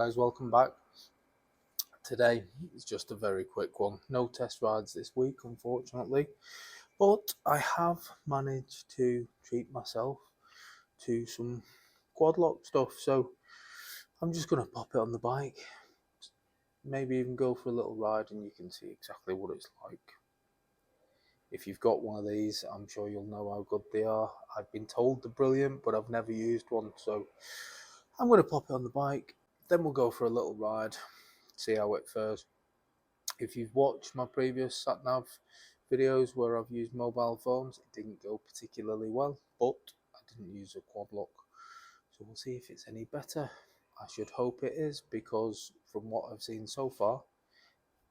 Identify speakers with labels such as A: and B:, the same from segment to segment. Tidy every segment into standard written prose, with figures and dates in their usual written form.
A: guys, welcome back. Today is just a very quick one. No test rides this week, unfortunately, but I have managed to treat myself to some Quadlock stuff, so I'm just going to pop it on the bike, maybe even go for a little ride, and you can see exactly what it's like. If you've got one of these, I'm sure you'll know how good they are. I've been told they're brilliant, but I've never used one, so I'm going to pop it on the bike, then we'll go for a little ride, see how it fares. If you've watched my previous sat-nav videos where I've used mobile phones, it didn't go particularly well, but I didn't use a Quadlock, so we'll see if it's any better. I should hope it is, because from what I've seen so far,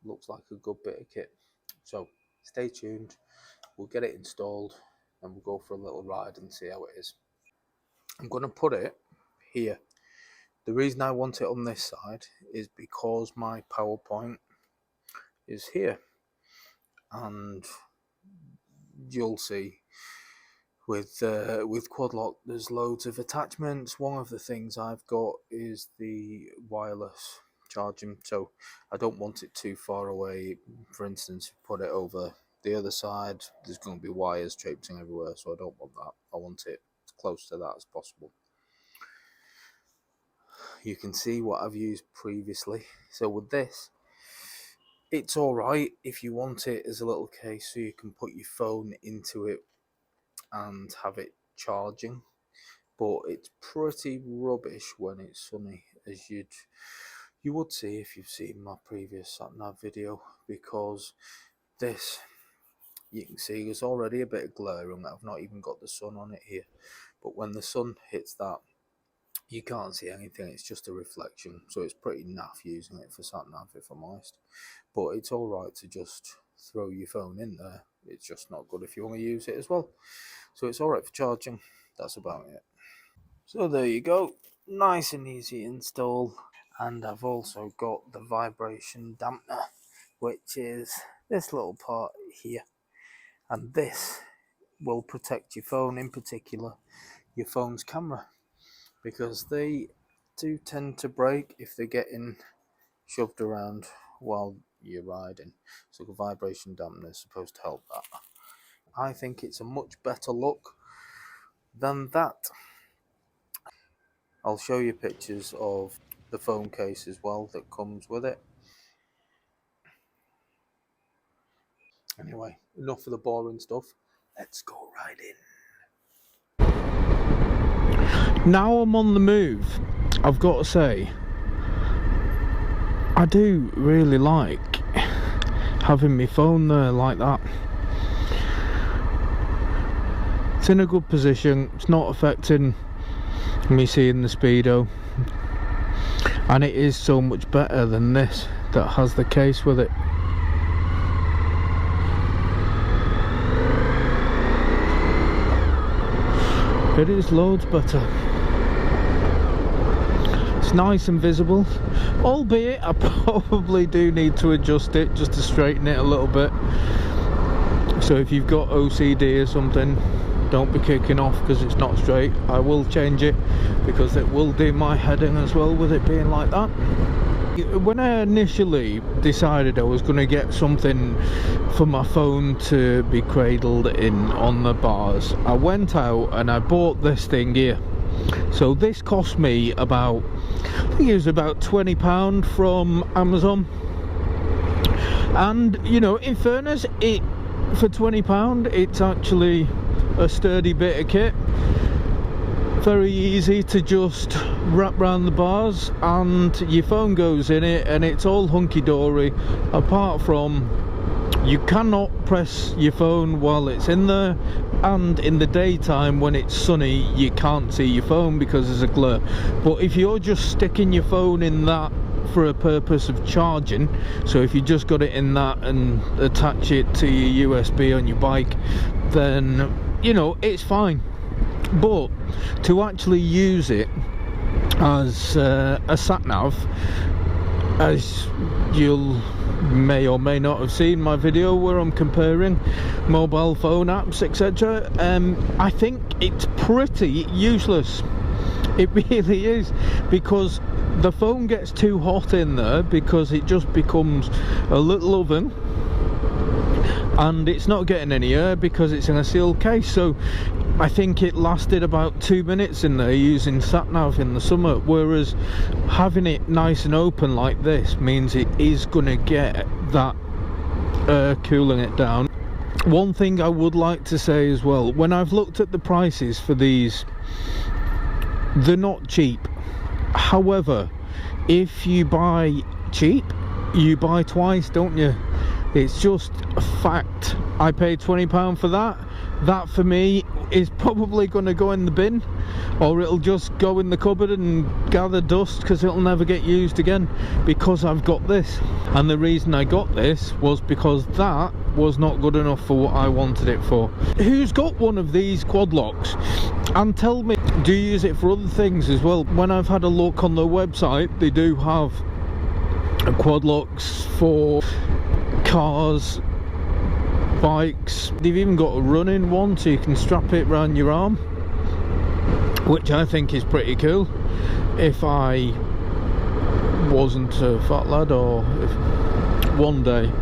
A: it looks like a good bit of kit. So stay tuned, we'll get it installed and we'll go for a little ride and see how it is. I'm going to put it here. The reason I want it on this side is because my PowerPoint is here, and you'll see with Quadlock there's loads of attachments. One of the things I've got is the wireless charging, so I don't want it too far away. For instance, put it over the other side, there's going to be wires traipsing everywhere, so I don't want that. I want it as close to that as possible. You can see what I've used previously. So with this, it's alright if you want it as a little case so you can put your phone into it and have it charging, but it's pretty rubbish when it's sunny, as you would see if you've seen my previous sat-nav video, because this, you can see there's already a bit of glare on it. I've not even got the sun on it here, but when the sun hits that, you can't see anything, it's just a reflection, so it's pretty naff using it for sat-nav, if I'm honest. But it's alright to just throw your phone in there, it's just not good if you want to use it as well. So it's alright for charging, that's about it. So there you go, nice and easy install. And I've also got the vibration dampener, which is this little part here, and this will protect your phone, in particular your phone's camera, because they do tend to break if they're getting shoved around while you're riding. So the vibration dampener is supposed to help that. I think it's a much better look than that. I'll show you pictures of the phone case as well that comes with it. Anyway, enough of the boring stuff. Let's go riding.
B: Now I'm on the move, I've got to say, I do really like having my phone there like that. It's in a good position, it's not affecting me seeing the speedo, and it is so much better than this that has the case with it. It is loads better. It's nice and visible, albeit I probably do need to adjust it just to straighten it a little bit. So if you've got OCD or something, don't be kicking off because it's not straight. I will change it because it will do my heading as well with it being like that. When I initially decided I was going to get something for my phone to be cradled in on the bars, I went out and I bought this thing here. So this cost me about, I think it was about £20 from Amazon, and you know, in fairness, it for £20 it's actually a sturdy bit of kit, very easy to just wrap around the bars and your phone goes in it and it's all hunky-dory, apart from you cannot press your phone while it's in there, and in the daytime when it's sunny you can't see your phone because there's a glare. But if you're just sticking your phone in that for a purpose of charging, so if you just got it in that and attach it to your USB on your bike, then you know it's fine. But to actually use it as a sat-nav, as you'll may or may not have seen my video where I'm comparing mobile phone apps, etc., I think it's pretty useless. It really is, because the phone gets too hot in there because it just becomes a little oven, and it's not getting any air because it's in a sealed case. So I think it lasted about 2 minutes in there using sat-nav in the summer, whereas having it nice and open like this means it is going to get that air cooling it down. One thing I would like to say as well, when I've looked at the prices for these, they're not cheap. However, if you buy cheap, you buy twice, don't you? It's just a fact. I paid £20 for that. That for me is probably going to go in the bin, or it'll just go in the cupboard and gather dust because it'll never get used again, because I've got this. And the reason I got this was because that was not good enough for what I wanted it for. Who's got one of these Quadlocks? And tell me, do you use it for other things as well? When I've had a look on their website, they do have Quadlocks for cars, bikes. They've even got a running one so you can strap it around your arm, which I think is pretty cool. If I wasn't a fat lad, or if one day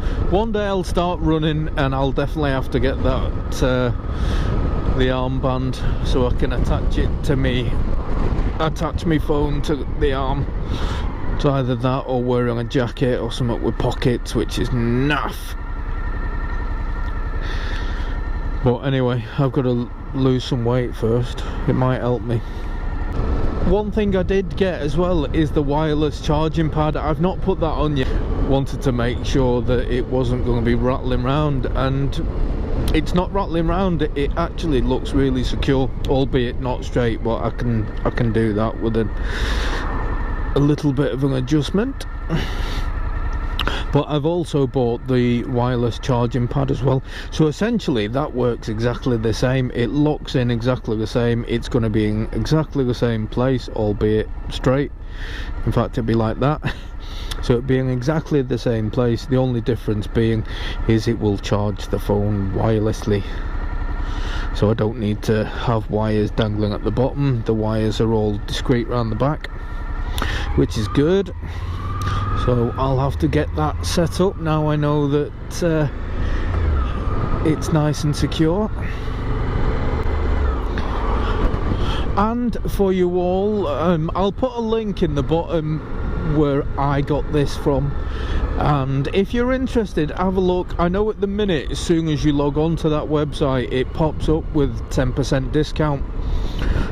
B: I'll start running, and I'll definitely have to get that the armband so I can attach my phone to the arm. So either that or wearing a jacket or something with pockets, which is naff. But anyway, I've got to lose some weight first. It might help me. One thing I did get as well is the wireless charging pad. I've not put that on yet. Wanted to make sure that it wasn't going to be rattling around, and it's not rattling around. It actually looks really secure, albeit not straight, but I can do that with a little bit of an adjustment. But I've also bought the wireless charging pad as well, so essentially that works exactly the same. It locks in exactly the same. It's going to be in exactly the same place, albeit straight. In fact, it'd be like that. So it'd be in exactly the same place. The only difference being is it will charge the phone wirelessly, so I don't need to have wires dangling at the bottom. The wires are all discreet around the back, which is good. So I'll have to get that set up now I know that it's nice and secure. And for you all, I'll put a link in the bottom where I got this from, and if you're interested, have a look. I know at the minute, as soon as you log on to that website, it pops up with 10% discount,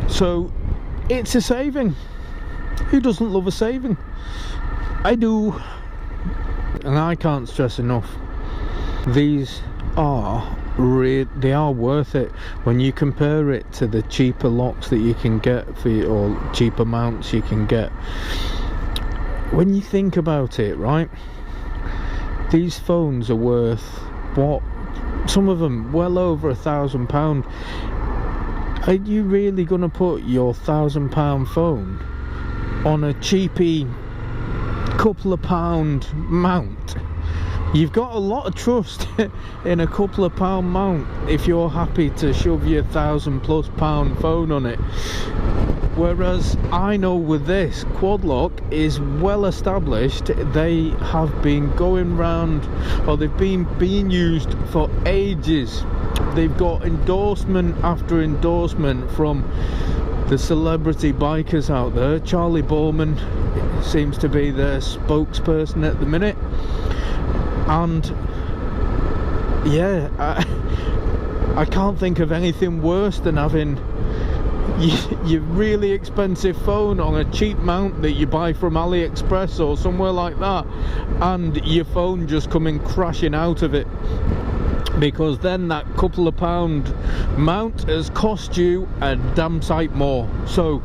B: so it's a saving. Who doesn't love a saving? I do. And I can't stress enough, these are they are worth it when you compare it to the cheaper locks that you can get for or cheaper mounts you can get. When you think about it, right, these phones are worth, what, some of them well over £1,000. Are you really gonna put your £1,000 phone on a cheapy couple of pound mount? You've got a lot of trust in a couple of pound mount if you're happy to shove your £1,000+ phone on it. Whereas I know with this, Quadlock is well established. They have been going round, or they've been being used for ages. They've got endorsement after endorsement from the celebrity bikers out there. Charlie Bowman seems to be their spokesperson at the minute, and yeah, I can't think of anything worse than having your really expensive phone on a cheap mount that you buy from AliExpress or somewhere like that, and your phone just coming crashing out of it, because then that couple of pound mount has cost you a damn sight more. So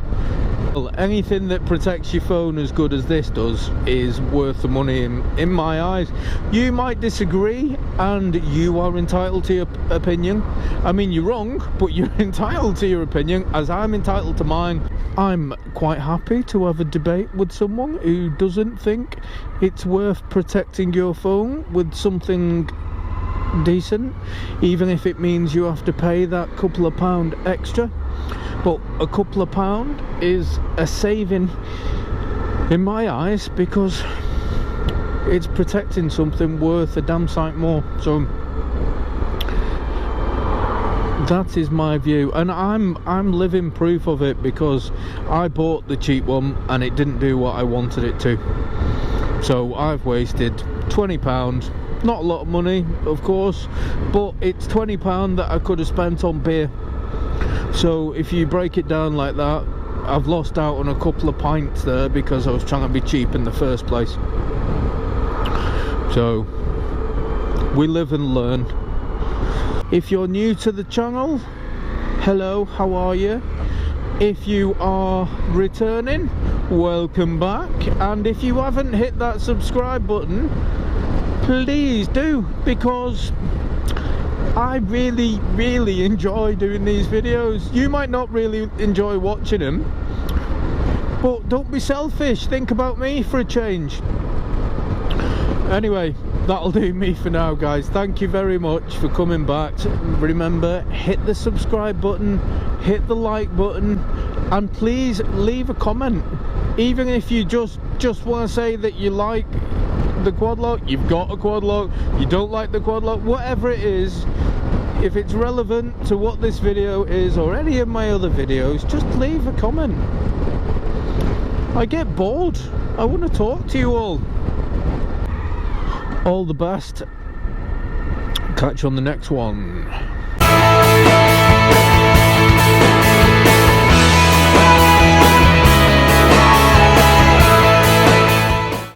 B: anything that protects your phone as good as this does is worth the money in my eyes. You might disagree, and you are entitled to your opinion. I mean, you're wrong, but you're entitled to your opinion, as I'm entitled to mine. I'm quite happy to have a debate with someone who doesn't think it's worth protecting your phone with something decent, even if it means you have to pay that couple of pound extra. but a couple of pound is a saving in my eyes, because it's protecting something worth a damn sight more. So that is my view, and I'm living proof of it, because I bought the cheap one and it didn't do what I wanted it to. So I've wasted £20. Not a lot of money, of course, but it's £20 that I could have spent on beer. So if you break it down like that, I've lost out on a couple of pints there because I was trying to be cheap in the first place. So we live and learn. If you're new to the channel, hello, how are you? If you are returning, welcome back. And if you haven't hit that subscribe button, please do, because I really enjoy doing these videos. You might not really enjoy watching them, but don't be selfish, think about me for a change. Anyway, that'll do me for now, guys. Thank you very much for coming back. Remember, hit the subscribe button, hit the like button, and please leave a comment. Even if you just want to say that you like the Quadlock, you've got a Quadlock, you don't like the Quadlock, whatever it is, if it's relevant to what this video is or any of my other videos, just leave a comment. I get bored. I want to talk to you all. All the best. Catch you on the next one.